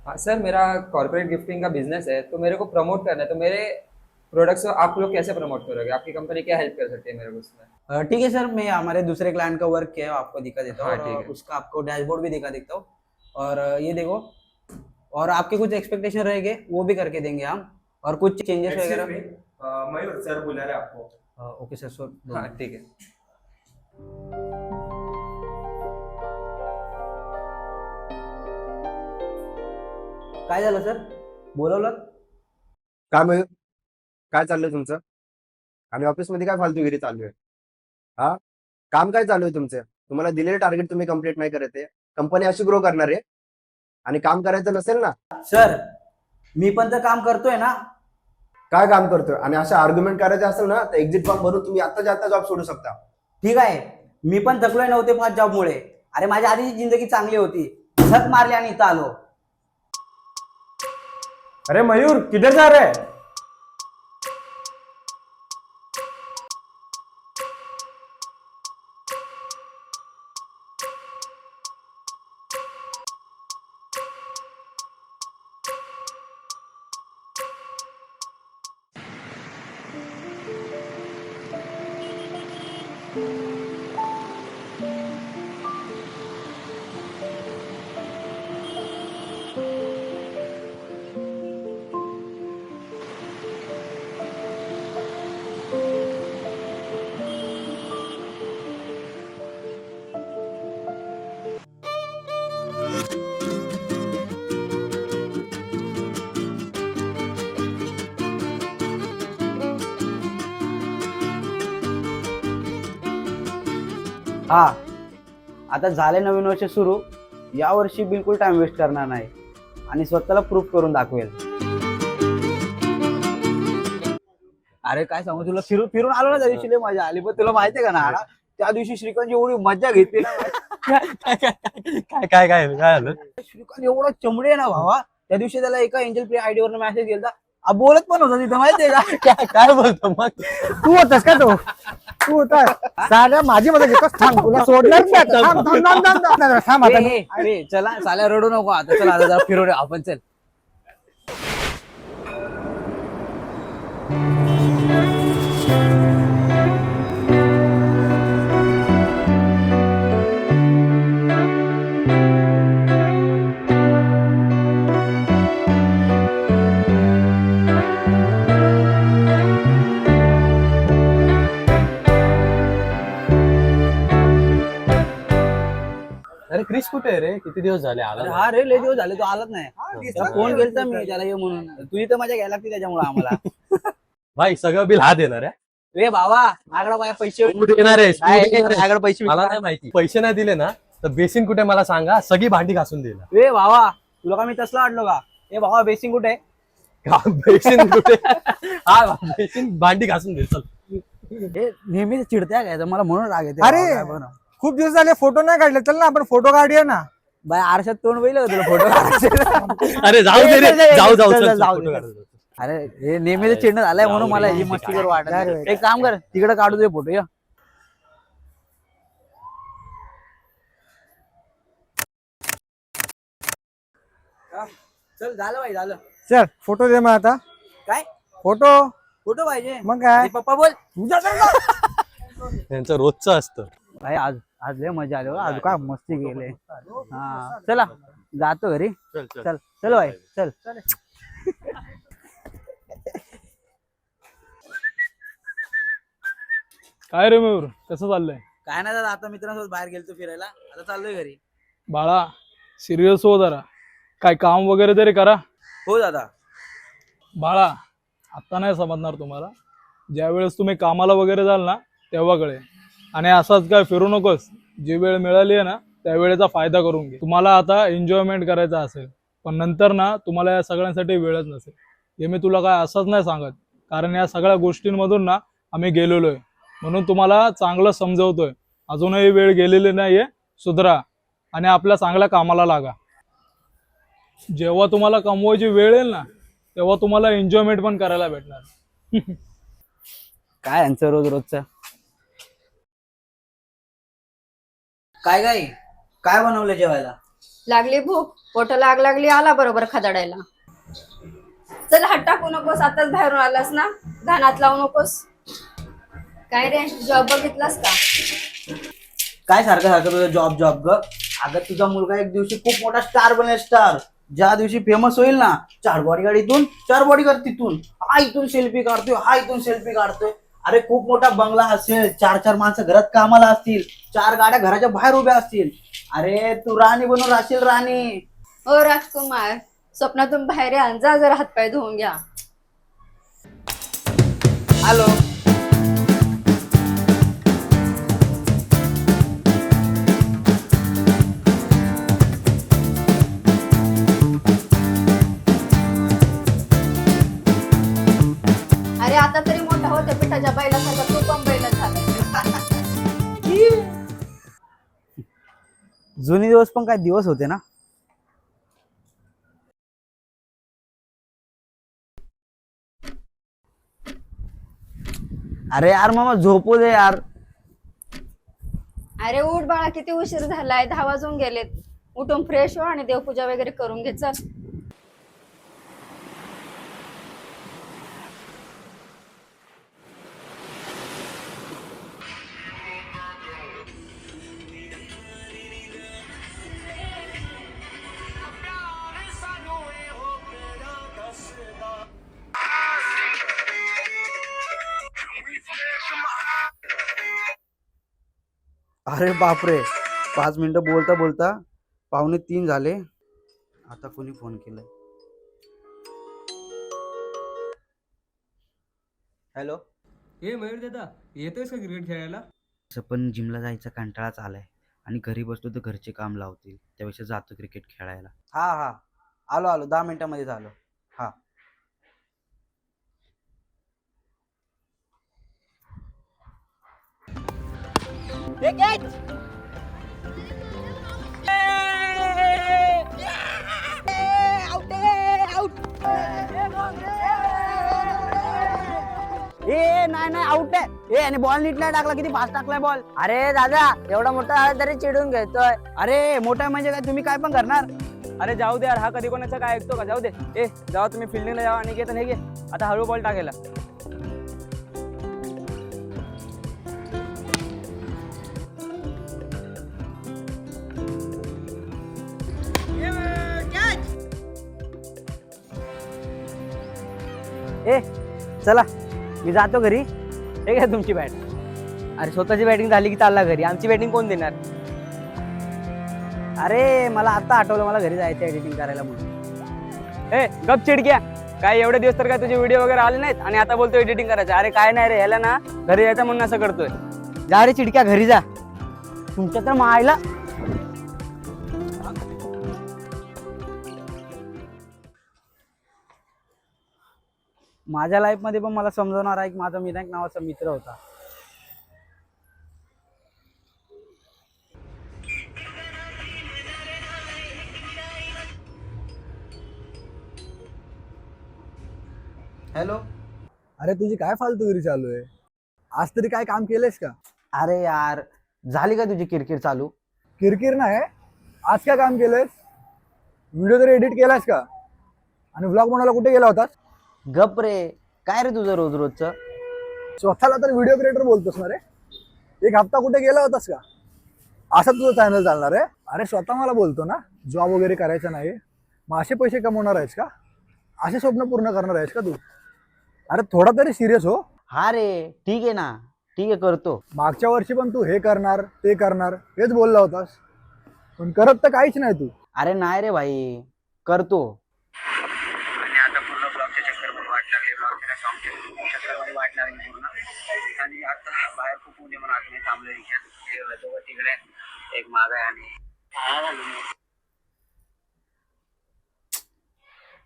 हाँ सर, मेरा corporate gifting का बिजनेस है, तो मेरे को प्रमोट करना है। तो मेरे प्रोडक्ट्स को आप लोग कैसे प्रमोट करोगे? आपकी कंपनी क्या हेल्प कर सकती है मेरे को उसमें? ठीक है सर, मैं हमारे दूसरे क्लाइंट का वर्क किया है आपको दिखा देता हूँ, हाँ और ठीक है। उसका आपको डैशबोर्ड भी दिखा देता हूँ। और ये देखो, और आपके कुछ एक्सपेक्टेशन रहेंगे वो भी करके देंगे हम, और कुछ चेंजेस एक्सक्यूज वगैरह। मी, मयूर सर बुला रहे आपको। ओके सर, सर हाँ ठीक है। काय झालं सर, बोलवलं? काय मयूर, काय चाललंय तुमचं? आणि ऑफिसमध्ये काय फालतूगिरी चालू आहे? हा, काम काय चालू आहे तुमचं? तुम्हाला दिलेले टार्गेट तुम्ही कंप्लीट नाही करत आहे. कंपनी अशी ग्रो करणार आहे आणि काम करायचं नसेल ना? सर, मी पण तर काम करतोय ना. काय काम करतोय? आणि अशा आर्ग्युमेंट करायचे असेल ना तर एक्झिट फॉर्म भरून तुम्ही आत्ताच्या आता जॉब सोडू शकता. ठीक आहे, मी पण थकलोय 9 ते 5 जॉबमुळे. अरे माझ्या आधीची जिंदगी चांगली होती, झक मारली आणि इथं आलो. अरे मयूर, किधर जा रहे हैं? हा, आता झाले नवीन वर्ष सुरू. या वर्षी बिलकुल टाइम वेस्ट करणार नाही आणि स्वतःला प्रूफ करून दाखवेल. अरे काय सांगू तुला, फिरून फिरून आलो ना त्या दिवशी, लय मजा आली. पण तुला माहितीये का ना, त्या दिवशी श्रीकांत एवढी मजा घेतली ना. काय काय काय काय काय काय झालं? श्रीकांत एवढा चमडे आहे ना भावा. त्या दिवशी त्याला एका एंजल प्ले आयडी वरनं मेसेज गेलता, बोलत पण होता तिथं, माहितीये का? काय काय बोलतो मग? तू होतास का तो? तू होता साध्या माझी मदत घेतोस. थांब, तुला सोडणार नाही आता. थांब थांब थांब थांब थांब. थांब आता. ए, चला चाल्या रडू नको आता. चला आता जरा फिरून येऊ आपण, चल. अरे क्रिश कुठे आहे रे? किती दिवस झाले आला अरे नाही. हा रे, लय दिवस झाले तो आलाच नाही. त्याला फोन केलता मी त्याला ये म्हणून. तुझी तर मजा घ्यायला लागते त्याच्यामुळे आम्हाला. भाई सगळं बिल हा देणार आहे. रे बाबा, माझ्याकडे माझ्या पैसे तू देणार आहेस, तू नाही, देणार आहेस. माझ्याकडे पैसे मला नाही माहिती. पैसे नाही दिले ना तर बेसिन कुठे मला सांगा, सगळी भांडी घासून देणार. रे भावा, तुला का मी तसला वाटलो का? ए भावा, बेसिंग कुठे आहे? बेसिन कुठे? हा, बेसिन भांडी घासून दे चल. हे नेहमी चिडत्या काय मला, म्हणून राग येते. अरे, भावा, काय बरं. खूप दिवस झाले फोटो नाही काढले. चल ना आपण फोटो काढूया ना. बाय, आरशात तोंड बघितलं का तुला फोटो? अरे जाऊ दे रे, जाऊ जाऊ चल, चल, जाऊ फोटो दे. काढू दे. अरे हे नेहमीच चिडणं झालंय, म्हणून मला ही मस्ती करू वाटत नाही. एक काम कर, तिकडे काढू दे फोटो. या चल, झालं भाई, झालं. चल फोटो दे मग आता. काय फोटो फोटो पाहिजे? मग काय? आणि पप्पा बोल. त्यांचं रोजचं असतं. भाई आज आज लय मजा आली हो. आज काय मस्ती गेले. हा चला, जातो घरी. चल चल. चल चल भाई, चल. काय रे मयूर, कसं चाललंय? काय नाही दादा, आता मित्रांसोबत बाहेर गेलतो फिरायला, आता चाललोय घरी. बाळा, सिरियस हो जरा. काय काम वगैरे तरी करा. हो दादा. बाळा, आता नाही समजणार तुम्हाला. ज्या वेळेस तुम्ही कामाला वगैरे जाल ना तेव्हा कळेल. आणि असाच काय फिरू नकोस. जी वेळ मिळाली आहे ना त्या वेळेचा फायदा करून घे. तुम्हाला आता एन्जॉयमेंट करायचा असेल, पण नंतर ना तुम्हाला या सगळ्यांसाठी वेळच नसेल. हे मी तुला काय असंच नाही सांगत, कारण या सगळ्या गोष्टींमधून ना आम्ही गेलेलो आहे. म्हणून तुम्हाला चांगलं समजवतोय. अजूनही वेळ गेलेली नाहीये, सुधरा आणि आपल्या चांगल्या कामाला लागा. जेव्हा तुम्हाला कमवायची वेळ येईल ना तेव्हा तुम्हाला एन्जॉयमेंट पण करायला भेटणार. काय यांचं रोज रोजचं काय काय काय बनवलं जेवायला? लागली भूक, पोट लागली आला बरोबर खदाडायला. चल हात टाकू नकोस, आताच बाहेरून आलास ना, घाणात लावू नकोस. काय रे, जॉब बघितलास का? काय सारखं सारखं तुझं जॉब जॉब ग? अगं तुझा मुलगा एक दिवशी खूप मोठा स्टार बनेल, स्टार. ज्या दिवशी फेमस होईल ना, 4 बॉडीगार्ड इथून, 4 बॉडीगार्ड तिथून, हा इथून सेल्फी काढतोय, हा इथून सेल्फी काढतोय. अरे खूप मोठा बंगला असेल, 4 माणसं घरात कामाला असतील, 4 गाड्या घराच्या बाहेर उभ्या असतील. अरे तू राणी बनून राहशील, राणी. हो राजकुमार, स्वप्नातून बाहेर या, जा जरा हातपाय धुवून घ्या. हॅलो. अरे आता तरी मोठा होते पिठाच्या बैलासारखा, तू पण बैल झाला. जुने दिवस पण काय दिवस होते ना. अरे यार मामा झोपू दे यार. अरे उठ बाळा, किती उशीर झालाय, 10 वाजून गेलेत. उठून फ्रेश हो आणि देवपूजा वगैरे करून घे. चल. अरे बापरे, 5 मिनिटं बोलता बोलता 2:45 झाले. आता कोणी फोन केलाय? हॅलो. ए मयूर दादा, येतोयस का क्रिकेट खेळायला? असं पण जिमला जायचा कंटाळाच आलाय आणि घरी बसलो तर घरचे काम लावतील, त्यापेक्षा जातो क्रिकेट खेळायला. हा हा, आलो आलो, 10 मिनिटांमध्ये झालो. हा. ए नाही आउट आहे. ए आणि बॉल नीट नाही टाकला, किती फास्ट टाकलाय बॉल. अरे दादा, एवढा मोठा आहे तरी चिडून घेतोय. अरे मोठा म्हणजे काय, तुम्ही काय पण करणार. अरे जाऊ दे यार, हा कधी कोणाचं काय ऐकतो का? जाऊ दे. ए जाऊ, तुम्ही फिल्डिंगला जावा आणि घेता, हे घे आता हळू बॉल टाकायला. ए चला, मी जातो घरी. हे घ्या तुमची बॅट. अरे स्वतःची बॅटिंग झाली की चालला घरी, आमची बॅटिंग कोण देणार? अरे मला आता आठवलं, मला घरी जायचं एडिटिंग करायला म्हणून. ए गप चिडक्या, काय एवढे दिवस तर काय तुझे व्हिडिओ वगैरे आले नाहीत आणि आता बोलतोय एडिटिंग करायचं? अरे काय नाही रे, ह्याला ना घरी यायचं म्हणून असं करतोय. जा रे चिडक्या, घरी जा. तुमच्या तर मायला. माझ्या लाईफ मध्ये पण मला समजवणारा एक माझा विनायक नावाचा मित्र होता. हॅलो. अरे तुझी काय फालतूगिरी चालू आहे? आज तरी काय काम केलंयस का? अरे यार, झाली का तुझी किरकिर चालू? किरकिर नाही, आज काय काम केलंयस? व्हिडिओ तरी एडिट केलायस का? आणि व्लॉग बनवायला कुठे गेला होतास? गप रे, काय रे तुझं रोज रोजचं? स्वतःला तर व्हिडिओ क्रिएटर बोलतोस ना रे. एक हप्ता कुठे गेला होतास का? असं तुझं चॅनल चालणार आहे? अरे स्वतः मला बोलतो ना, जॉब वगैरे करायचं नाही, मग असे पैसे कमवणार आहेस का? असे स्वप्न पूर्ण करणार आहेस का तू? अरे थोडा तरी सिरियस हो. हा रे, ठीक आहे ना, ठीक आहे करतो. मागच्या वर्षी पण तू हे करणार ते करणार हेच बोलला होतास, पण करत तर काहीच नाही तू. अरे नाही रे भाई, करतो. आणि आता पूर्ण ब्लॉगच्या चक्कर पण वाट लागली, ब्लॉगच्या सॉंगच्या चक्करमध्ये वाट लागली पूर्ण. आणि आता बाहेर खूप ऊन आहे म्हणून आतमध्ये थांबलो रिक्षात. दोघं तिकडे, एक माग आहे आणि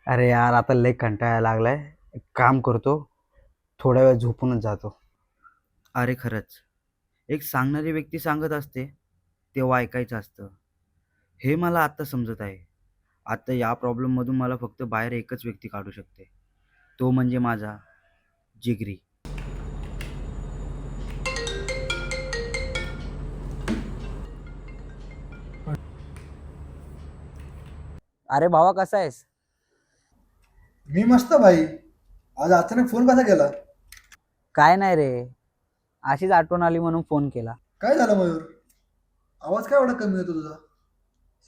अरे यार, आता लय कंटाळा लागलाय. एक काम करतो, थोड्या वेळ झोपूनच जातो. अरे खरंच, एक सांगणारी व्यक्ती सांगत असते तेव्हा ऐकायचं असतं, हे मला आत्ता समजत आहे. आता या प्रॉब्लेममधून मला फक्त बाहेर एकच व्यक्ती काढू शकते, तो म्हणजे माझा जिगरी. अरे भावा कसा आहेस? मी मस्त भाई. आज अचानक फोन कसा केला? काय नाही रे, अशीच आठवण आली म्हणून फोन केला. काय झालं मयूर? आवाज काय एवढा कमी येतो तुझा?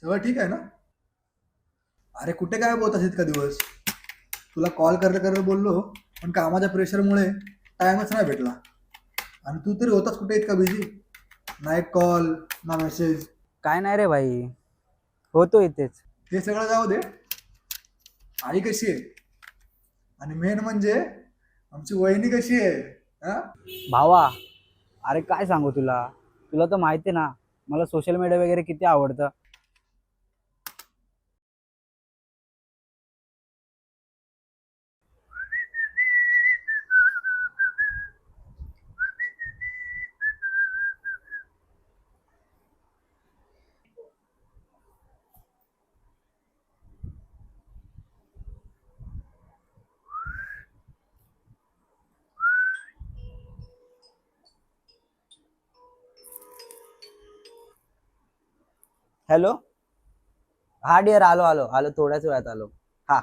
सगळं ठीक आहे ना? अरे कुठे काय बोलत इतका दिवस? तुला कॉल करत बोललो, पण कामाच्या प्रेशरमुळे टाइमच नाही भेटला. आणि तू तरी होतास कुठे इतका बिझी? ना एक कॉल ना मेसेज. काय नाही रे भाई, होतो इथेच. ते सगळं जाऊ दे. आई कशी आहे? आणि मेन म्हणजे आमची वहिनी कशी आहे? हा? भावा, अरे काय सांगू तुला, तुला तर माहिती आहे ना मला सोशल मीडिया वगैरे किती आवडतं. हॅलो, हा डिअर, आलो आलो आलो, थोड्याच वेळात आलो. हा.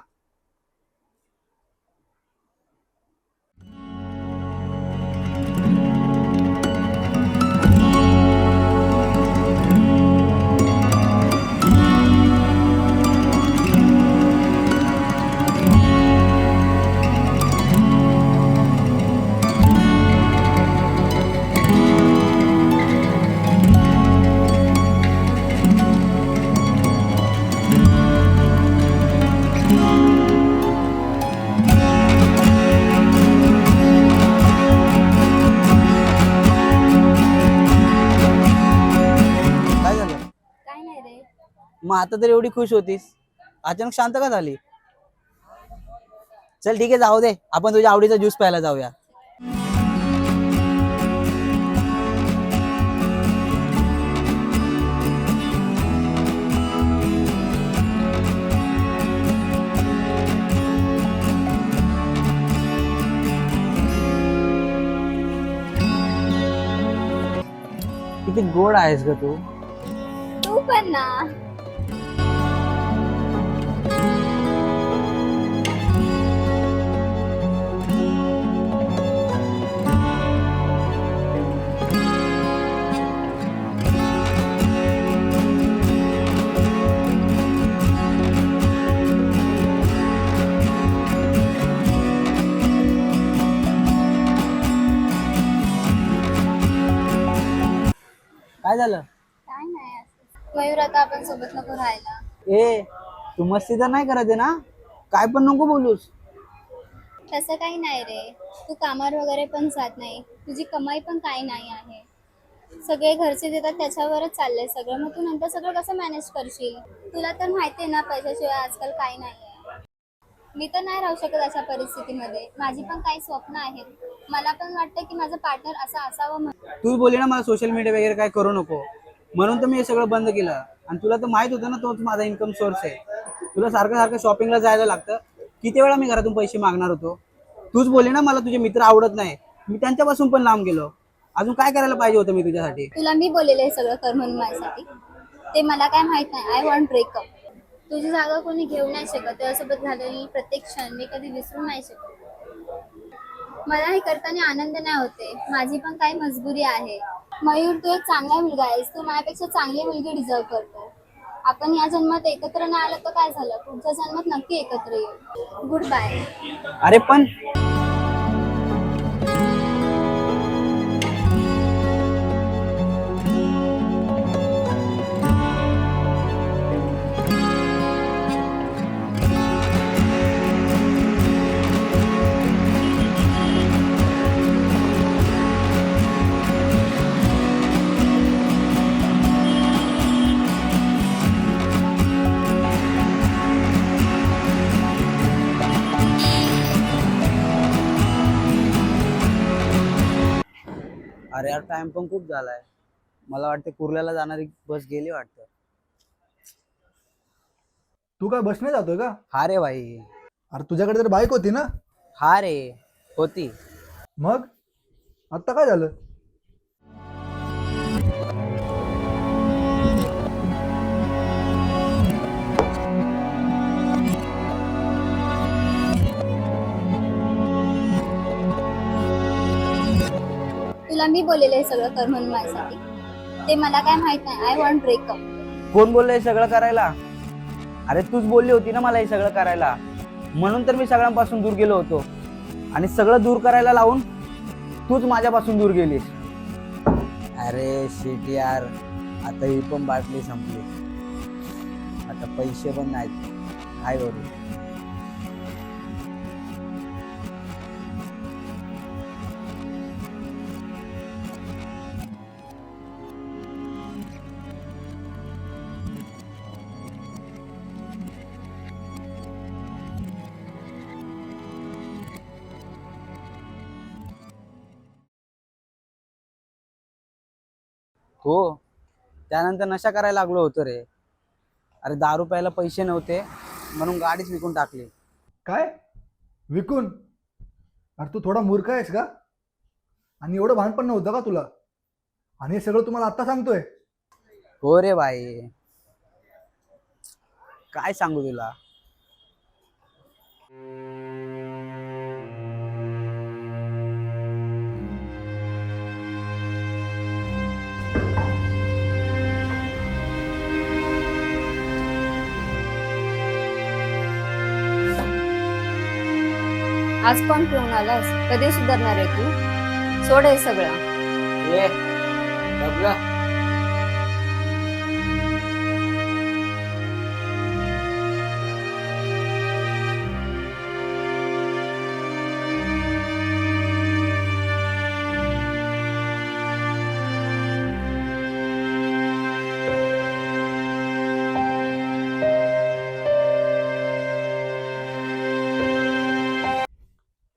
काय झालं? काय नाही रे. मग आता तर एवढी खुश होतीस, अचानक शांत का झाली? चल ठीक आहे, जाऊ दे, आपण तुझ्या आवडीचा ज्यूस प्यायला जाऊया. किती गोड आहेस ग तू. तू पण ना. काय झालं? काय नाही असं. मयूर, आता आपण सोबत नको राहायला. ए, तू मस्ती तर नाही करत आहे ना? काय पण नको बोलूस. तसं काही नाही रे. तू कामावर वगैरे पण जात नाही, तुझी कमाई पण काही नाही आहे. सगळे घरचे देतात त्याच्यावरच चाललंय सगळं. मग तू नंतर सगळं कसं मॅनेज करशील? तुला तर माहिती आहे ना, पैशाशिवाय आजकाल काही नाही आहे. मी तर नाही राहू शकत अशा परिस्थितीमध्ये. माझी पण काही स्वप्न आहेत. मला पण वाटतं की माझं पार्टनर असं असावं म्हणून. तू बोलली ना मला सोशल मीडिया वगैरे काय करू नको, म्हणून तर मी हे सगळं बंद केलं. आणि तुला तर माहित होतं ना, तोच माझा इन्कम सोर्स आहे. तुला सारखं सारखं शॉपिंगला जायला लागतं. किती वेळा मी घरातून पैसे मागणार होतो. तूच बोलली ना मला तुझे मित्र आवडत नाही, मी त्यांच्यापासून पण लांब गेलो. अजून काय करायला पाहिजे होतं मी तुझ्यासाठी? तुला मी बोललेलं हे सगळं कर म्हणून माझ्यासाठी. ते मला काय माहित नाही. I want breakup. तुझी जागा कोणी घेऊ नाही शकत. त्यासोबत झालेली प्रत्येक क्षण मी कधी विसरू नाही शकत. मला हे करताना आनंद नाही होते. माझी पण काही मजबुरी आहे. मयूर, तू एक चांगला मुलगा आहेस. तू माझ्यापेक्षा चांगली मुलगी डिझर्व करतो. आपण या जन्मात एकत्र नाही आलं तर काय झालं, पुढच्या जन्मात नक्की एकत्र येऊ. Good bye. अरे पण अरे यार, टाइम पण खूप झालाय. मला वाटतं कुर्ल्याला जाणारी बस गेली वाटतं. तू काय बसने जातोय का? हा रे भाई. अरे तुझ्याकडे तर बाईक होती ना? हा रे, होती. मग आता काय झालं? तुला मी बोललेलं हे सगळं कर म्हणून माझ्यासाठी. ते मला काय माहित नाही. I want breakup. कोण बोललं हे सगळं करायला? अरे तूच बोलली होती ना मला हे सगळं करायला, म्हणून तर मी सगळ्यांपासून दूर गेलो होतो. आणि सगळं दूर करायला लावून तूच माझ्यापासून दूर गेलीस. अरे शिट यार, आता ही पण बाटली संपली, आता पैसे पण नाहीत, काय करू? हो, त्यानंतर नशा करायला लागलो होतो रे. अरे दारू प्यायला पैसे नव्हते म्हणून गाडीच विकून टाकली. काय विकून? अरे तू थोडा मूर्ख आहेस का? आणि एवढं भान पण नव्हतं का तुला? आणि हे सगळं तुम्हाला आत्ता सांगतोय? हो रे बाई, काय सांगू तुला. आज पण पिऊन आलास? कधी सुधारणार आहे तू? सोड हे सगळं. ए बघ,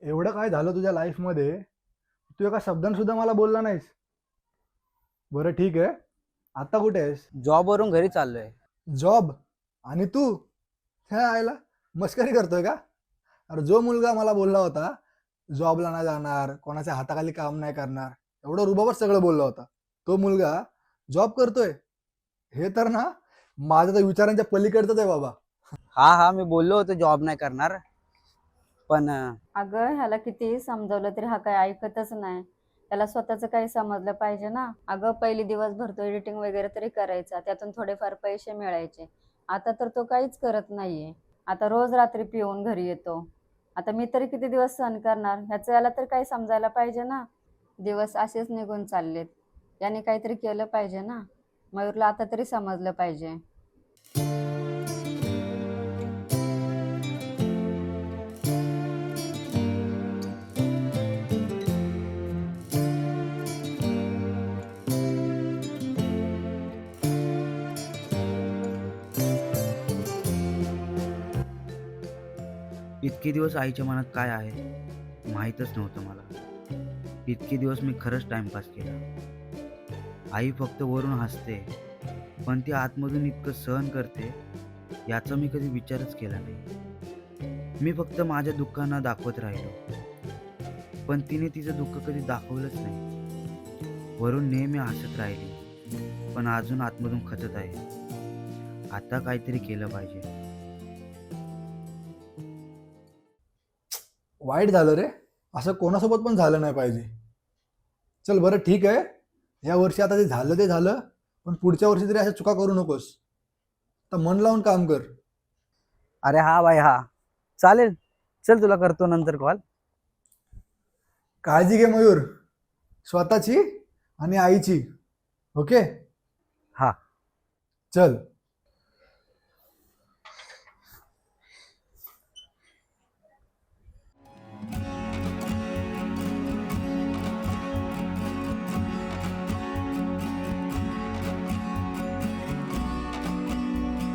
एवढं काय झालं तुझ्या लाईफमध्ये, तू एका शब्दाने सुद्धा मला बोलला नाहीस. बरं ठीक आहे, आता कुठे आहेस? जॉबवरून घरी चाललोय. जॉब? आणि तू ह्या आयला मस्करी करतोय का? अरे जो मुलगा मला बोलला होता जॉबला नाही जाणार, कोणाच्या हाताखाली काम नाही करणार, एवढं रुबाबच सगळं बोलला होता, तो मुलगा जॉब करतोय. हे तर ना माझ्या तर विचारांच्या पलीकडचंच आहे बाबा. हा, मी बोललो होतो जॉब नाही करणार, पण अगं ह्याला कितीही समजावलं तरी हा काही ऐकतच नाही. त्याला स्वतःचं काही समजलं पाहिजे ना. अगं पहिली दिवसभर तो एडिटिंग वगैरे तरी करायचा, त्यातून थोडेफार पैसे मिळायचे. आता तर तो काहीच करत नाहीये. आता रोज रात्री पिऊन घरी येतो. आता मी तरी किती दिवस सहन करणार? ह्याचं याला तर काही समजायला पाहिजे ना. दिवस असेच निघून चाललेत, याने काहीतरी केलं पाहिजे ना. मयूरला आता तरी समजलं पाहिजे. इतके दिवस आईच्या मनात काय आहे माहीतच नव्हतं मला. इतके दिवस मी खरंच टाइमपास केला. आई फक्त वरून हसते, पण ती आतमधून इतकं सहन करते याचा मी कधी विचारच केला नाही. मी फक्त माझ्या दुःखांना दाखवत राहिलो, पण तिने तिचं दुःख कधी दाखवलंच नाही. वरून नेहमी हसत राहिली, पण अजून आतमधून खचत आहे. आता काहीतरी केलं पाहिजे. वाईट झालं रे, असं कोणासोबत पण झालं नाही पाहिजे. चल बरं ठीक आहे, या वर्षी आता जे झालं ते झालं, पण पुढच्या वर्षी तरी अशा चुका करू नकोस. तर मन लावून काम कर. अरे हा बाई हा, चालेल, चल तुला करतो नंतर कॉल. काळजी घे मयूर, स्वतःची आणि आईची. ओके? हा. चल.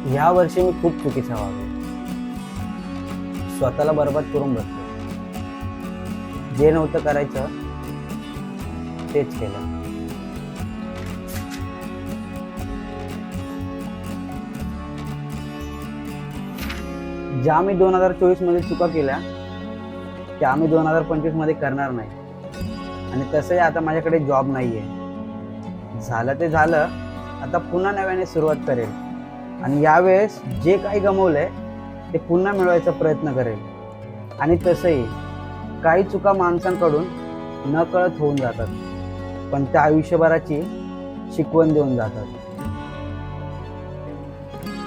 ह्या वर्षी मी खूप चुकीचा वागलो, स्वतःला बरबाद करून बसलो. जे नव्हतं करायचं तेच केलं. ज्या मी 2024 मध्ये चुका केल्या त्या मी 2025 मध्ये करणार नाही. आणि तसंही आता माझ्याकडे जॉब नाहीये. झालं ते झालं, आता पुन्हा नव्याने सुरुवात करेल. आणि यावेळेस जे काही गमावलंय ते पुन्हा मिळवायचा प्रयत्न करेल. आणि तसंही काही चुका माणसांकडून नकळत होऊन जातात, पण त्या आयुष्यभराची शिकवण देऊन जातात.